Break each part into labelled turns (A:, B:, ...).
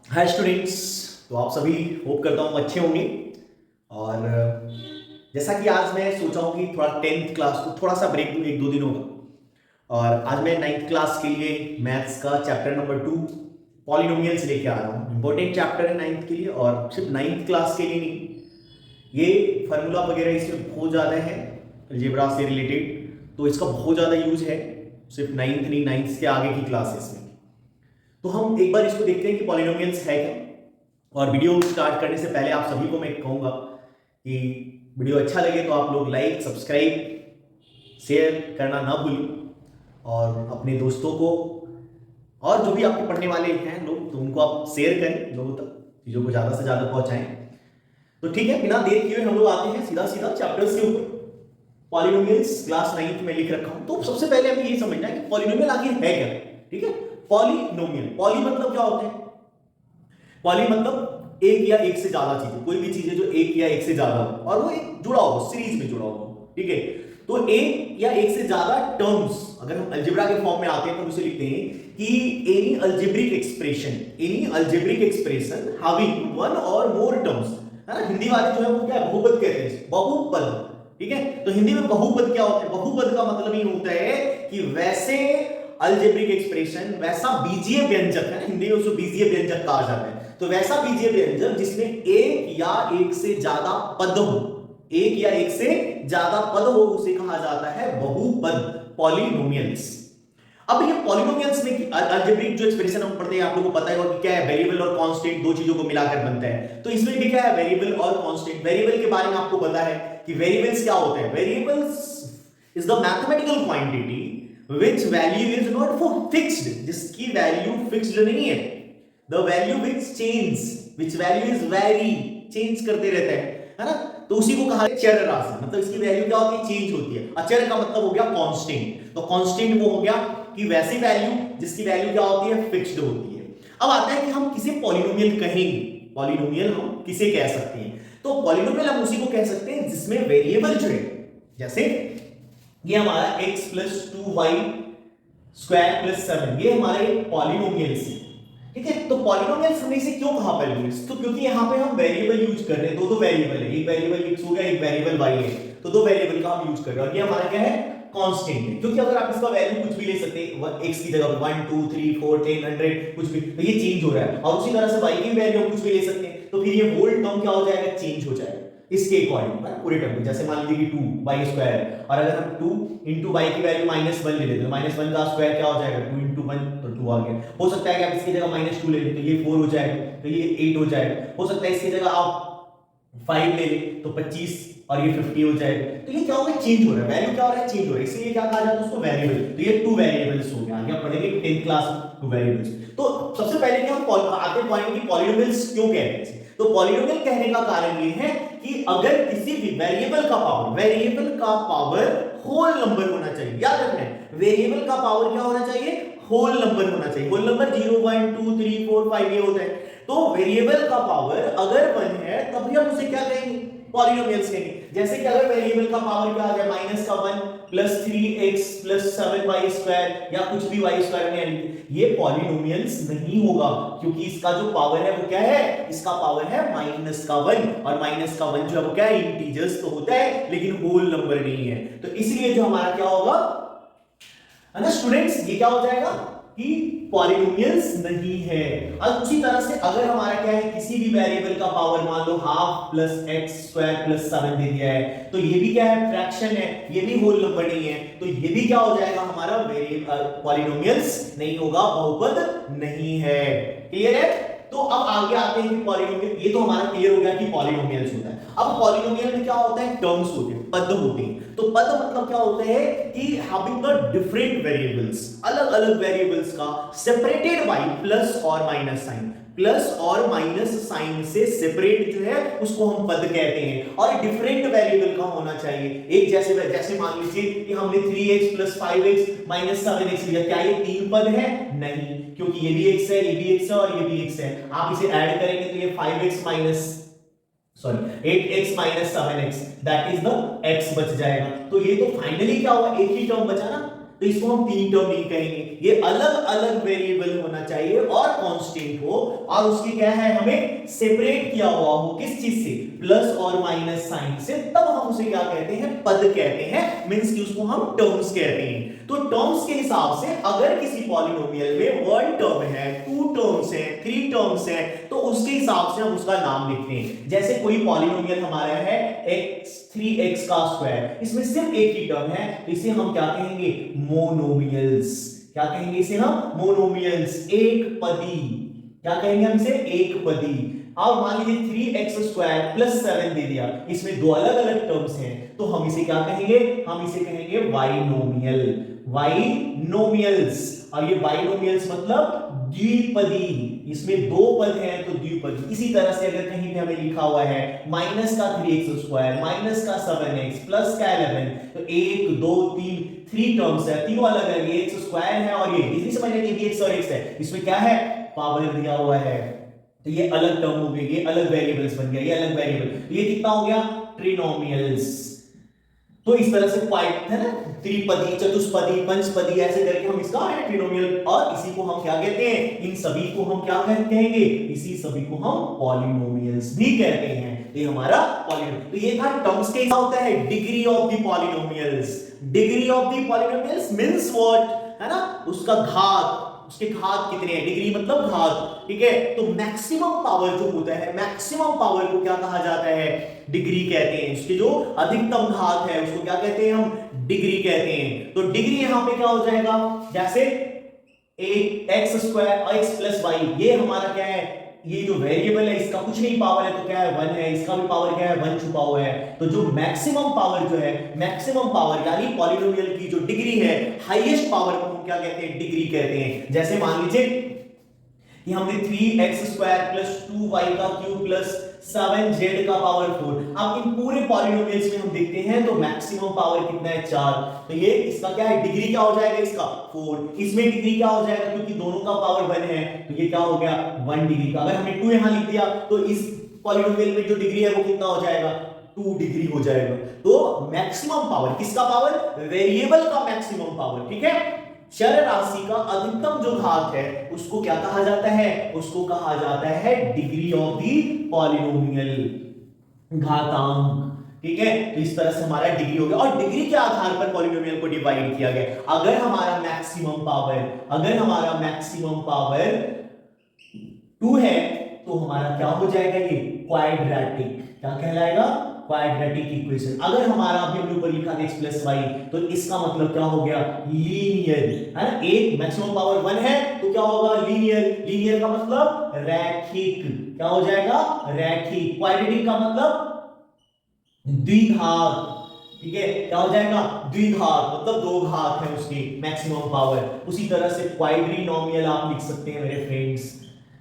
A: Hi students. तो आप सभी होप करता हूँ अच्छे होंगे। और जैसा कि आज मैं सोचा हूँ कि थोड़ा टेंथ क्लास को थोड़ा सा ब्रेक दूँ, एक दो दिनों का। और आज मैं नाइन्थ क्लास के लिए मैथ्स का चैप्टर नंबर 2 पॉलिनोमियल्स लेके आ रहा हूँ। इंपॉर्टेंट चैप्टर है नाइन्थ के लिए, और सिर्फ नाइन्थ क्लास के लिए नहीं, ये फार्मूला वगैरह इसमें बहुत ज़्यादा है अलजेब्रा से रिलेटेड, तो इसका बहुत ज़्यादा यूज है। सिर्फ नाइन्थ नहीं, नाइन्थ के आगे की क्लासेस में। तो हम एक बार इसको देखते हैं कि पॉलिनोमियल्स है क्या। और वीडियो स्टार्ट करने से पहले आप सभी को मैं कहूंगा कि वीडियो अच्छा लगे तो आप लोग लाइक, सब्सक्राइब, शेयर करना ना भूलें। और अपने दोस्तों को और जो भी आपके पढ़ने वाले हैं लोग, तो उनको आप शेयर करें लोगों तक, चीज़ों को ज़्यादा से ज़्यादा पहुंचाएं। तो ठीक है, बिना देर किए हम लोग आते हैं सीधा सीधा चैप्टर्स के ऊपर। पॉलिनोमियल्स क्लास 9th में लिख रखा हूं। तो सबसे पहले हमें ये समझना है कि पॉलिनोमियल आखिर है क्या। ठीक है, पॉलिनोमियल, पॉली मतलब क्या होता है? पॉली मतलब एक या एक से ज्यादा चीजें, कोई भी चीजें जो एक या एक से ज्यादा हो और वो एक जुड़ा हो, सीरीज में जुड़ा हो। ठीक है, तो एक या एक से ज्यादा टर्म्स, अगर हम अलजेब्रा के फॉर्म में आते हैं तो उसे लिखते हैं कि any algebraic expression, any algebraic expression having one और मोर टर्म्स। है ना, हिंदी वाले जो है वो क्या है, बहुपद कहते हैं, बहुपद। ठीक है, तो हिंदी में बहुपद क्या होता है? बहुपद का मतलब ये होता है कि वैसे अल्जेब्रिक एक्सप्रेशन, वैसा बीजीय व्यंजक है, हिंदी में उसको बीजीय व्यंजक कहा जाता है। तो वैसा बीजीय व्यंजक जिसमें एक या एक से ज्यादा पद हो, एक या एक से ज्यादा पद हो, उसे कहा जाता है बहुपद, पॉलिनोमियल्स। अब ये पॉलिनोमियल्स में अलजेब्रिक जो एक्सप्रेशन हम पढ़ते हैं, आप लोगों को पता है कि क्या है, वेरिएबल और कांस्टेंट, दो चीजों को मिलाकर बनता है। तो इसमें भी क्या है, वेरिएबल और कांस्टेंट। वेरिएबल के बारे में आपको पता है कि वेरिएबल्स क्या होते हैं। Variables is the mathematical quantity which value is not for fixed, जिसकी वैल्यू फिक्स्ड नहीं है। the value which change, which value is vary, change करते रहता है ना। तो उसी को कहा चर राशि, मतलब इसकी वैल्यू क्या होती है, चेंज होती है। अचर का मतलब हो गया कांस्टेंट। तो कांस्टेंट वो हो गया कि वैसी वैल्यू जिसकी वैल्यू क्या होती है, फिक्स्ड होती है। अब आता है कि हम किसे पॉलिनोमियल कहेंगे। पॉलिनोमियल हम किसे कह सकते हैं? तो पॉलिनोमियल हम उसी को कह सकते हैं जिसमें वेरिएबल जो है, जैसे ये हमारा x plus 2y square plus 7, ये हमारे पॉलिनोमियल्स हैं। ठीक है, तो पॉलिनोमियल्स हमने इसे क्यों कहा पॉलिनोमियल्स? तो क्योंकि यहाँ पे हम वेरिएबल यूज कर रहे हैं, दो वेरिएबल है, एक वेरिएबल x हो गया, एक वेरिएबल y है। तो दो वेरिएबल का हम यूज कर रहे हैं, और ये हमारा क्या है, कांस्टेंट है। क्योंकि अगर आप इसका वैल्यू कुछ भी ले सकते हैं, x की जगह 1 2 3 4 10 100 कुछ भी, तो ये चेंज हो रहा है। और उसी तरह से y की वैल्यू हम कुछ भी ले सकते हैं, तो फिर ये होल टर्म क्या हो जाएगा, चेंज हो जाएगा इसके अकॉर्डिंग पूरे टर्म पे। जैसे मान लीजिए कि 2y स्क्वायर, और अगर हम 2 into y की वैल्यू -1 ले लेते हैं, -1 का स्क्वायर क्या हो जाएगा, 2 into 1, तो 2 आ गया। हो सकता है कि आप इसकी जगह -2 ले लें तो ये 4 हो जाएगा, तो ये 8 हो जाएगा। हो सकता है इसकी जगह आप 5 ले लें तो 25 और ये 50 हो जाएगा। तो ये क्या हो रहा है, चेंज हो रहा है, वैल्यू क्या हो रहा है, चेंज हो रहा है। इसलिए क्या कहा जाता है उसको, वेरिएबल। तो ये टू वेरिएबल्स हो गए, आगे आप पढ़ेंगे 10th क्लास में टू वेरिएबल्स। तो सबसे पहले कि हम आते हैं पॉइंट की पॉलिनोमियल्स क्यों कहते हैं। तो पॉलिनोमियल कहने का कारण ये है कि अगर किसी भी वेरिएबल का पावर होल नंबर होना चाहिए। याद रखना है, वेरिएबल का पावर क्या होना चाहिए, होल नंबर होना चाहिए। होल नंबर 0 1 2 3 4 5 ये होता है। तो वेरिएबल का पावर अगर 1 है तभी हम उसे क्या कहेंगे, पॉलिनोमियल्स कहेंगे। जैसे कि अगर वेरिएबल का पावर क्या आ गया, -1 plus 3x plus 7y square, या कुछ भी y स्क्वायर में, ये पॉलिनोमियल्स नहीं होगा, क्योंकि इसका जो पावर है वो क्या है, इसका पावर है -1, और -1 जो है वो क्या है, इंटीजर्स तो होता है लेकिन होल नंबर नहीं है। तो इसलिए जो हमारा क्या होगा, है ना स्टूडेंट्स, ये क्या हो जाएगा कि पॉलिनोमियल्स नहीं है। अब उसी तरह से अगर हमारा क्या है, किसी भी वेरिएबल का पावर मान लो half plus x square plus 7 दे दिया है, तो ये भी क्या है, फ्रैक्शन है, ये भी होल नंबर नहीं है। तो ये भी क्या हो जाएगा, हमारा वेरिएबल पॉलिनोमियल्स नहीं होगा, बहुपद नहीं है। क्लियर है? तो अब आगे आते हैं कि पॉलिनोमियल, ये तो हमारा क्लियर हो गया कि पॉलिनोमियल्स होता है। अब पॉलिनोमियल में क्या होता है, टर्म्स होते हैं, पद होते हैं। तो पद मतलब क्या होता है कि हैविंग द डिफरेंट वेरिएबल्स, अलग अलग वेरिएबल्स का सेपरेटेड बाय प्लस और माइनस साइन, प्लस और माइनस साइन से सेपरेट जो है उसको हम पद कहते हैं। और डिफरेंट वेरिएबल का होना चाहिए, एक जैसे जैसे मान लीजिए कि हमने 3x plus 5x minus 7x लिया, क्या ये तीन पद है? नहीं, क्योंकि ये भी x है, ये भी x है और ये भी x है। आप इसे ऐड करेंगे तो ये 5x minus 8x minus 7x that is the x बच जाएगा। तो ये तो फाइनली क्या हुआ, एक ही टर्म बचा ना, तो इसको हम तीन टर्म नहीं कहेंगे, ये अलग अलग वेरिएबल होना चाहिए और कांस्टेंट हो, और उसकी क्या है हमें सेपरेट किया हुआ हो, किस चीज से, प्लस और माइनस साइन से, तब हम उसे क्या कहते हैं, पद कहते हैं, मींस कि उसको हम टर्म्स कहते हैं। तो टर्म्स के हिसाब से अगर किसी पॉलिनोमियल में वन टर्म है, टू टर्म्स है, थ्री टर्म्स है, तो उसके हिसाब से हम उसका नाम लिखते हैं। जैसे कोई पॉलिनोमियल हमारा है x 3x का स्क्वायर, इसमें सिर्फ एक ही टर्म है, तो इसे हम क्या कहेंगे, मोनोमियल्स। क्या कहेंगे इसे हम, मोनोमियल्स, एक पदी। क्या कहेंगे हम इसे, एक पदी। अब मान लीजिए 3x स्क्वायर प्लस 7 दे दिया, इसमें दो अलग अलग टर्म्स हैं, तो हम इसे क्या कहेंगे, हम इसे कहेंगे बाइनोमियल, बाइनोमियल्स। और ये बाइनोमियल्स मतलब द्विपदी, इसमें दो पद हैं तो द्विपदी। इसी तरह से अगर कहीं पे हमें लिखा हुआ है माइनस का 3x स्क्वायर, माइनस का 7x, प्लस का 11, तो 1 2 3 थ्री टर्म्स है, तीनों अलग अलग, ये x स्क्वायर है और ये इसी समझ लेंगे कि x और x है, इसमें क्या है, पावर दिया हुआ है, तो ये अलग टर्म हो गए, ये अलग वेरिएबल्स बन गया, ये अलग वेरिएबल, ये कितना हो गया, ट्रिनोमियल्स। तो इस तरह से क्वाइट है ना, त्रिपदी, चतुष्पदी, पंचपदी, ऐसे करके हम इसका है ट्रिनोमियल, और इसी को हम क्या कहते हैं, इन सभी को हम क्या कहेंगे, इसी सभी को हम पॉलिनोमियल्स भी कहते हैं। तो ये हमारा पॉलिनोमियल, तो ये था टर्म्स के, क्या होता है, degree of the polynomials. Degree of the polynomials means what, है ना, उसका घात, उसके घात कितने हैं, डिग्री मतलब घात, ठीक है। तो मैक्सिमम पावर जो होता है, मैक्सिमम पावर को क्या कहा जाता है, डिग्री कहते हैं। उसके जो अधिकतम घात है उसको क्या कहते हैं, हम डिग्री कहते हैं। तो डिग्री यहां पे क्या हो जाएगा, जैसे एक्स स्क्वायर और एक्स प्लस वाई, ये हमारा क्या है, ये जो वेरिएबल है इसका कुछ नहीं पावर है, तो क्या है, 1 है, इसका भी पावर क्या है, 1 छुपा हुआ है। तो जो मैक्सिमम पावर जो है, मैक्सिमम पावर यानी पॉलिनोमियल की जो डिग्री है, हाईएस्ट पावर को हम क्या कहते हैं, डिग्री कहते हैं। जैसे मान लीजिए कि हमने 3x स्क्वायर प्लस 2y का क्यूब प्लस 7z का पावर 4, अब इन पूरे पॉलिनोमियल्स में हम देखते हैं तो मैक्सिमम पावर कितना है, 4, तो ये इसका क्या है, डिग्री क्या हो जाएगा इसका, 4। इसमें डिग्री क्या हो जाएगा, क्योंकि दोनों का पावर 1 है, तो ये क्या हो गया, 1 डिग्री का। अगर हमने 2 यहां लिख दिया तो इस पॉलिनोमियल में जो डिग्री है वो कितना हो जाएगा, 2 डिग्री हो जाएगा। तो मैक्सिमम पावर, किसका पावर, वेरिएबल का मैक्सिमम पावर, ठीक है। चर राशि का अधिकतम जो घात है उसको क्या कहा जाता है, उसको कहा जाता है डिग्री ऑफ द पॉलिनोमियल, घातांक, ठीक है। तो इस तरह से हमारा डिग्री हो गया, और डिग्री के आधार पर पॉलिनोमियल को डिवाइड किया गया। अगर हमारा मैक्सिमम पावर, अगर हमारा मैक्सिमम पावर 2 है तो हमारा क्या हो जाएगा, ये क्वाड्रेटिक, क्या कहलाएगा, क्वाड्रेटिक इक्वेशन। अगर हमारा अभी हमने ऊपर लिखा था x प्लस वाई, तो इसका मतलब क्या हो गया, लीनियर, है ना। एक मैक्सिमम पावर 1 है तो क्या होगा, लीनियर, लीनियर का मतलब रैखिक, क्या हो जाएगा, रैखिक। क्वाड्रेटिक का मतलब द्विघात, ठीक है, क्या हो जाएगा, द्विघात, मतलब दो घात है उसकी मैक्सिमम पावर। उसी तरह से क्वाड्रिनोमियल आप लिख सकते हैं मेरे फ्रेंड्स,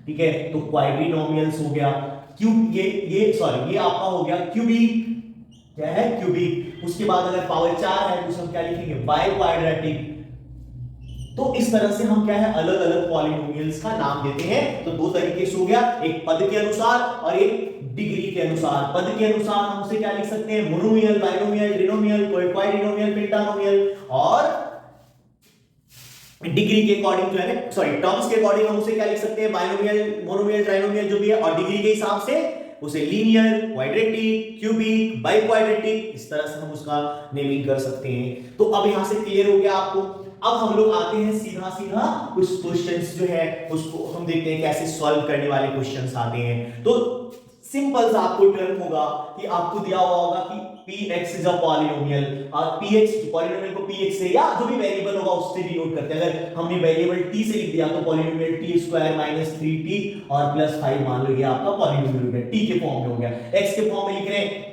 A: ठीक है। तो क्वाड्रिनोमियल्स हो गया, क्यूब, ये सॉरी, ये आपका हो गया क्यूबिक, क्या है, क्यूबिक। उसके बाद अगर पावर 4 है तो उसे हम क्या लिखेंगे, बाय क्वाड्रेटिक। तो इस तरह से हम क्या है, अलग अलग पॉलिनोमियल्स का नाम देते हैं। तो दो तरीके से हो गया, एक पद के अनुसार और एक डिग्री के अनुसार। पद के अनुसार हम उसे क्या लिख सकते हैं, मोनोमियल, बाइनोमियल, ट्रिनोमियल, क्वाड्रिनोमियल, पेंटानोमियल, और डिग्री के अकॉर्डिंग जो है ना, सॉरी टर्म्स के अकॉर्डिंग हम उसे क्या लिख सकते हैं, बाइनोमियल, मोनोमियल, ट्राइनोमियल जो भी है, और डिग्री के हिसाब से उसे linear, quadratic, cubic, by quadratic, इस तरह से हम उसका नेमिंग कर सकते हैं। तो अब यहां से क्लियर हो गया आपको। अब हम लोग आते हैं सीधा सीधा कुछ क्वेश्चंस जो है उसको हम देखते हैं कैसे सॉल्व करने वाले क्वेश्चंस आते हैं। तो सिंपल सा आपको टर्म होगा कि आपको दिया हुआ होगा कि px इज अ पॉलिनोमियल, और px पॉलिनोमियल को px से या जो भी वेरिएबल होगा उससे डिनोट करते हैं। अगर हमने वेरिएबल t से लिख दिया तो polynomial t square minus 3t और प्लस 5 मान लो, ये आपका पॉलिनोमियल हो गया, t के फॉर्म में हो गया। x के फॉर्म में लिख रहे हैं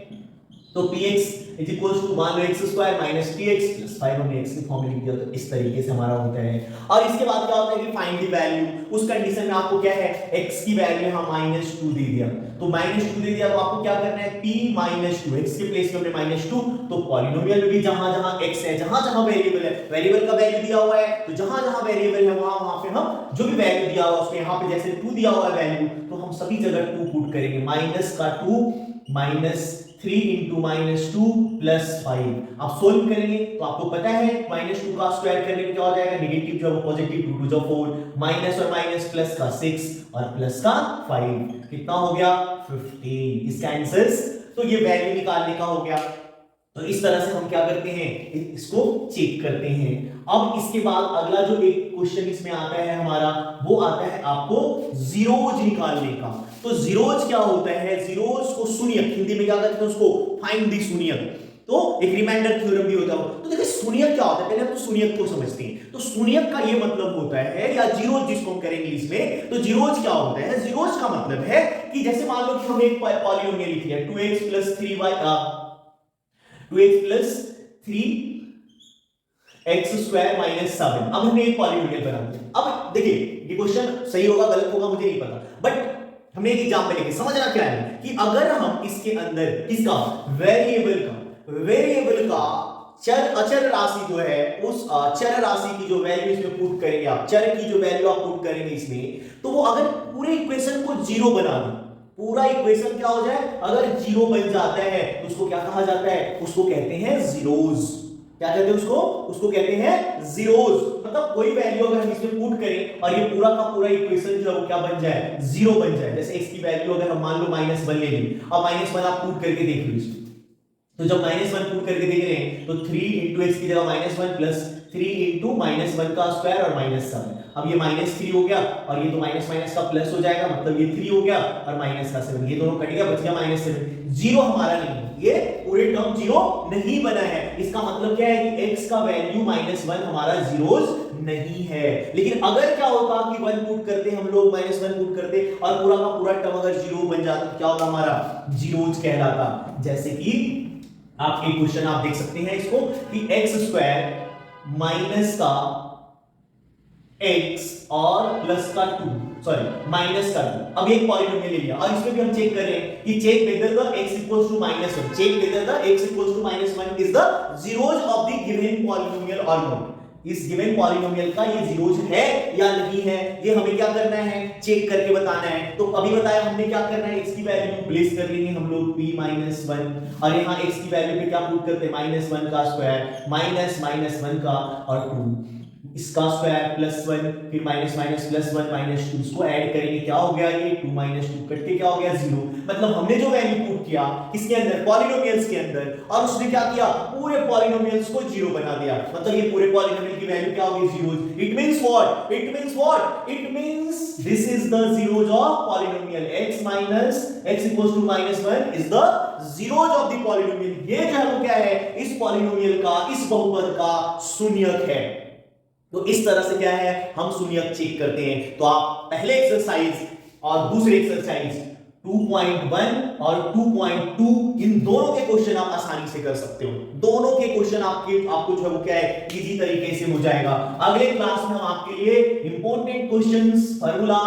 A: तो px इज इक्वल्स टू मान लो x square minus tx plus 5 हमने x के फॉर्म में लिख दिया, तो इस तरीके से हमारा होता है। और इसके बाद क्या होता है कि फाइंड द वैल्यू। उस कंडीशन में आपको क्या है, x की वैल्यू हम -2 दे दिया, तो -2 दे दिया तो आपको क्या करना है, p -2, x के प्लेस पे हमने -2, तो पॉलिनोमियल में भी जहां जहां x है, जहां जहां वेरिएबल है, वेरिएबल का वैल्यू दिया हुआ है, तो जहां जहां वेरिएबल है वहां वहां पे हम जो भी वैल्यू दिया हुआ उसके यहां पे जैसे 2 दिया हुआ है वैल्यू, तो हम सभी जगह 2 पुट करेंगे, -2 -3 3 इंटू -2 प्लस 5। आप सोल्व करेंगे तो आपको पता है -2 का स्क्वायर करने पे क्या हो जाएगा, नेगेटिव जो पॉजिटिव 2 टू जो 4, माइनस और माइनस प्लस का 6 और प्लस का 5, कितना हो गया 15। इसका आंसर तो ये वैल्यू निकालने का हो गया। तो इस तरह से हम क्या करते हैं, इसको चेक करते हैं। अब इसके बाद अगला जो एक क्वेश्चन इसमें आता है हमारा, वो आता है आपको जीरोज निकालने का। तो जीरोज क्या होता है, जीरोज को शून्यक, हिंदी में क्या कहते हैं उसको, फाइंड द शून्यक। तो एक रिमाइंडर थ्योरम भी होता है। तो देखिए शून्यक क्या होता है, पहले हम तो शून्यक को समझते हैं। तो शून्यक का ये मतलब होता है, या जीरोज जिसको हम करेंगे इसमें, तो जीरोज क्या होता है, जीरोज का मतलब है कि जैसे मान लो कि हमने एक पॉलिनोमियल लिख लिया 2x + 3y 2x plus 3x² - 7। अब हमने एक पॉलिनोमियल बना दिया। अब देखिए ये क्वेश्चन सही होगा गलत होगा मुझे नहीं पता, बट हमने एक एग्जांपल लेके समझना क्या है कि अगर हम इसके अंदर किसका, वेरिएबल का अचर राशि जो है, उस चर राशि की जो वैल्यू इसमें पुट करेंगे, आप चर की जो वैल्यू आप पुट करेंगे इसमें, तो वो अगर पूरे इक्वेशन को जीरो बना दे, पूरा इक्वेशन क्या हो जाए, अगर जीरो बन जाता है तो उसको क्या कहा जाता है, उसको कहते हैं जीरोज। क्या कहते हैं उसको, उसको कहते हैं जीरोज। मतलब कोई वैल्यू अगर हम इसमें पुट करें और ये पूरा का पूरा इक्वेशन जो है वो क्या बन जाए, जीरो बन जाए। जैसे x की वैल्यू अगर हम मान लो -1 ले ली, अब -1 आप पुट करके देख लो इसमें, तो जब -1 पुट करके देख रहे हैं तो 3 into x की जगह -1 प्लस 3 into -1 का स्क्वायर और -7। अब ये -3 हो गया और ये तो माइनस माइनस का प्लस हो जाएगा, मतलब ये 3 हो गया और माइनस का 7, ये दोनों कट गया, बच गया -7। जीरो हमारा नहीं, ये पूरे टर्म जीरो नहीं बना है। इसका मतलब क्या है कि x का वैल्यू -1 हमारा जीरोज नहीं है। लेकिन अगर क्या होता कि 1 पुट करते हम लोग, -1 पुट करते और पूरा का पूरा टर्म अगर जीरो बन जाता तो क्या होता, हमारा जीरोज कहलाता। जैसे कि आप एक क्वेश्चन आप देख सकते हैं इसको कि x² माइनस का x और प्लस का 2, सॉरी माइनस का 2। अब एक पॉलिनोमियल ले लिया और इसमें भी हम चेक कर रहे हैं कि check whether the x equals to -1, check whether the x equals to -1 is the zeros of the given polynomial और नॉट। इस गिवन पॉलिनोमियल का ये जीरोज है या नहीं है, ये हमें क्या करना है, चेक करके बताना है। तो अभी बताया हमने क्या करना है, x की वैल्यू प्लेस कर लेंगे हम लोग p -1 और यहाँ x की वैल्यू पे क्या पुट करते हैं, -1 का स्क्वायर माइनस -1 का और 2 इसका स्क्वायर +1 फिर माइनस माइनस +1 -2, इसको ऐड करेंगे क्या हो गया, ये 2 - 2 कट के क्या हो गया 0। मतलब हमने जो वैल्यू पुट किया किसके अंदर, पॉलिनोमियल्स के अंदर, और उसने क्या किया, पूरे पॉलिनोमियल्स को जीरो बना दिया। मतलब ये पूरे पॉलिनोमियल की वैल्यू क्या होगी, zeros. It means what, it means this is the zeros of polynomial x = -1 is the zeros of the polynomial. ये जो है वो क्या है, इस पॉलिनोमियल का, इस बहुपद का शून्यक है। तो इस तरह से क्या है, हम शून्यक चेक करते हैं। तो आप पहले एक्सरसाइज और दूसरे एक्सरसाइज 2.1 और 2.2 इन दोनों के क्वेश्चन आप आसानी से कर सकते हो। दोनों के क्वेश्चन आपको जो है वो क्या है, इजी तरीके से हो जाएगा। अगले क्लास में हम आपके लिए इंपॉर्टेंट क्वेश्चंस, फार्मूला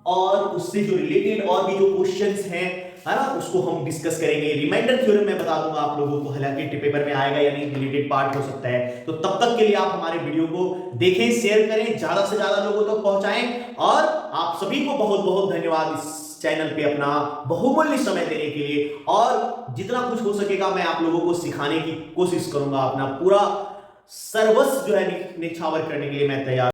A: और उससे जो रिलेटेड और भी जो क्वेश्चंस हैं, है ना, उसको हम डिस्कस करेंगे। रिमाइंडर थ्योरम मैं बता दूंगा आप लोगों को, हालांकि पेपर में आएगा या नहीं, रिलेटेड पार्ट हो सकता है। तो तब तक के लिए आप हमारे वीडियो को देखें, शेयर करें, ज्यादा से ज्यादा लोगों तक पहुंचाएं। और आप सभी को बहुत बहुत धन्यवाद इस चैनल पे अपना बहुमूल्य समय देने के लिए। और जितना कुछ हो सकेगा मैं आप लोगों को सिखाने की कोशिश करूंगा, अपना पूरा सर्वस्व जो है निछावर करने के लिए मैं तैयार